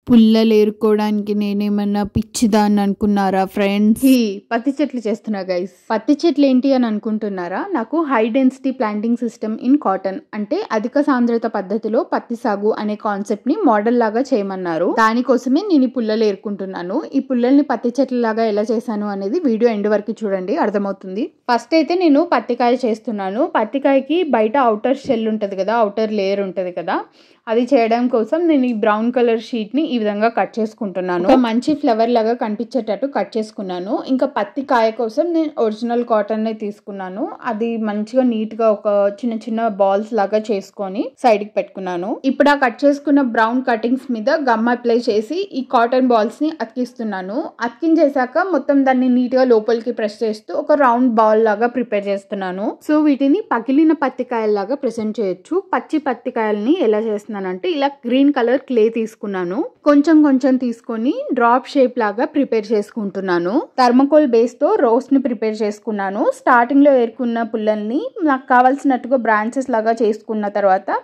పుల్లలు ఏరుకోవడానికి నేనేమన్నా పిచ్చిదాన్ని అనుకున్నారా ఫ్రెండ్స్? పత్తి చెట్లు చేస్తున్నా గైస్. పత్తి చెట్లు ఏంటి అని అనుకుంటున్నారా? నాకు high density planting system in cotton అంటే అధిక సాంద్రత పద్ధతిలో పత్తి సాగు అనే కాన్సెప్ట్ ని మోడల్ లాగా చేయమన్నారు. దానికోసమే నేను ఈ పుల్లలు ఏరుకుంటున్నాను. ఈ పుల్లల్ని పత్తి చెట్ల లాగా ఎలా చేశాను అనేది వీడియో ఎండ్ వరకు చూడండి, అర్థమవుతుంది. ఫస్ట్ అయితే నేను పత్తికాయ చేస్తున్నాను. పత్తికాయకి బయట అవుటర్ షెల్ ఉంటది కదా, అవుటర్ లేయర్ ఉంటది కదా, అది చేయడం కోసం నేను ఈ బ్రౌన్ కలర్ షీట్ ని ఈ విధంగా కట్ చేసుకుంటున్నాను. ఒక మంచి ఫ్లవర్ లాగా కనిపించేటట్టు కట్ చేసుకున్నాను. ఇంకా పత్తి కాయ కోసం నేను ఒరిజినల్ కాటన్ ని తీసుకున్నాను. అది మంచిగా నీట్ గా ఒక చిన్న చిన్న బాల్స్ లాగా చేసుకొని సైడ్ కి పెట్టుకున్నాను. ఇప్పుడు ఆ కట్ చేసుకున్న బ్రౌన్ కటింగ్స్ మీద గమ్ అప్లై చేసి ఈ కాటన్ బాల్స్ ని అతికిస్తున్నాను. అతికించేసాక మొత్తం దాన్ని నీట్ గా లోపలికి ప్రెస్ చేస్తూ ఒక రౌండ్ బాల్ లాగా ప్రిపేర్ చేస్తున్నాను. సో వీటిని పగిలిన పత్తికాయల్లాగా ప్రెసెంట్ చేయొచ్చు. పచ్చి పత్తికాయల్ని ఎలా చేస్తున్నాను అంటే ఇలా గ్రీన్ కలర్ క్లే తీసుకున్నాను. కొంచెం కొంచెం తీసుకొని డ్రాప్ షేప్ లాగా ప్రిపేర్ చేసుకుంటున్నాను. థర్మకోల్ బేస్ తో రోస్ట్ ని ప్రిపేర్ చేసుకున్నాను. స్టార్టింగ్ లో ఏరుకున్న పుల్లల్ని నాకు కావాల్సినట్టుగా బ్రాంచెస్ లాగా చేసుకున్న తర్వాత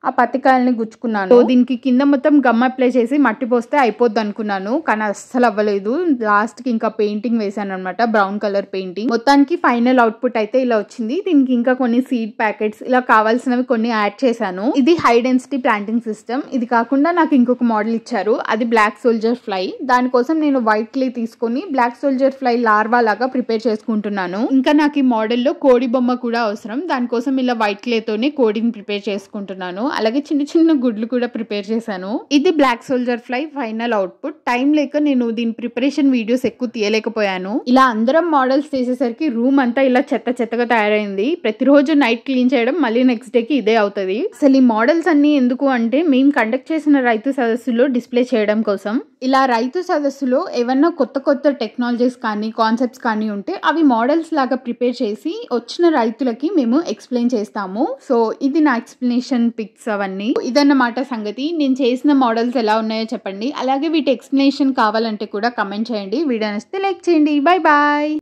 ఆ పత్తికాయల్ని గుచ్చుకున్నాను. దీనికి కింద మొత్తం గమ్ అప్లై చేసి మట్టి పోస్తే అయిపోద్ది అనుకున్నాను, కానీ అస్సలు అవ్వలేదు. లాస్ట్ కి ఇంకా పెయింటింగ్ వేసాను అనమాట, బ్రౌన్ కలర్ పెయింటింగ్. మొత్తానికి ఫైనల్ అవుట్పుట్ అయితే ఇలా వచ్చింది. దీనికి ఇంకా కొన్ని సీడ్ ప్యాకెట్స్ ఇలా కావాల్సినవి కొన్ని యాడ్ చేశాను. ఇది హై డెన్సిటీ ప్లాంటింగ్ సిస్టమ్. ఇది కాకుండా నాకు ఇంకొక మోడల్ ఇచ్చారు, అది బ్లాక్ సోల్జర్ ఫ్లై. దానికోసం నేను వైట్ క్లే తీసుకొని బ్లాక్ సోల్జర్ ఫ్లై లార్వా లాగా ప్రిపేర్ చేసుకుంటున్నాను. ఇంకా నాకు ఈ మోడల్లో కోడి బొమ్మ కూడా అవసరం. దానికోసం ఇలా వైట్ క్లే తోనే కోడిని ప్రిపేర్ చేసుకుంటున్నాను. అలాగే చిన్న చిన్న గుడ్లు కూడా ప్రిపేర్ చేశాను. ఇది black soldier fly final output. Time లేక నేను దీని ప్రిపరేషన్ వీడియోస్ ఎక్కువ తీయలేకపోయాను. ఇలా అందరం మోడల్స్ చేసేసరికి రూమ్ అంతా ఇలా చెత్త చెత్తగా తయారైంది. ప్రతిరోజు నైట్ క్లీన్ చేయడం, మళ్ళీ నెక్స్ట్ డే కి ఇదే అవుతుంది. అసలు ఈ మోడల్స్ అన్ని ఎందుకు అంటే మేము కండక్ట్ చేసిన రైతు సదస్సులో డిస్ప్లే చేయడం కోసం. ఇలా రైతు సదస్సులో ఏమన్నా కొత్త కొత్త టెక్నాలజీస్ కానీ కాన్సెప్ట్స్ కానీ ఉంటే అవి మోడల్స్ లాగా ప్రిపేర్ చేసి వచ్చిన రైతులకి మేము ఎక్స్ప్లెయిన్ చేస్తాము. సో ఇది నా ఎక్స్ప్లెనేషన్ పిక్స్ అవన్నీ. ఇదన్నమాట సంగతి. నేను చేసిన మోడల్స్ ఎలా ఉన్నాయో చెప్పండి. అలాగే వీటి ఎక్స్ప్లెనేషన్ కావాలంటే కూడా కమెంట్ చేయండి. వీడియో నచ్చితే లైక్ చేయండి. Bye bye.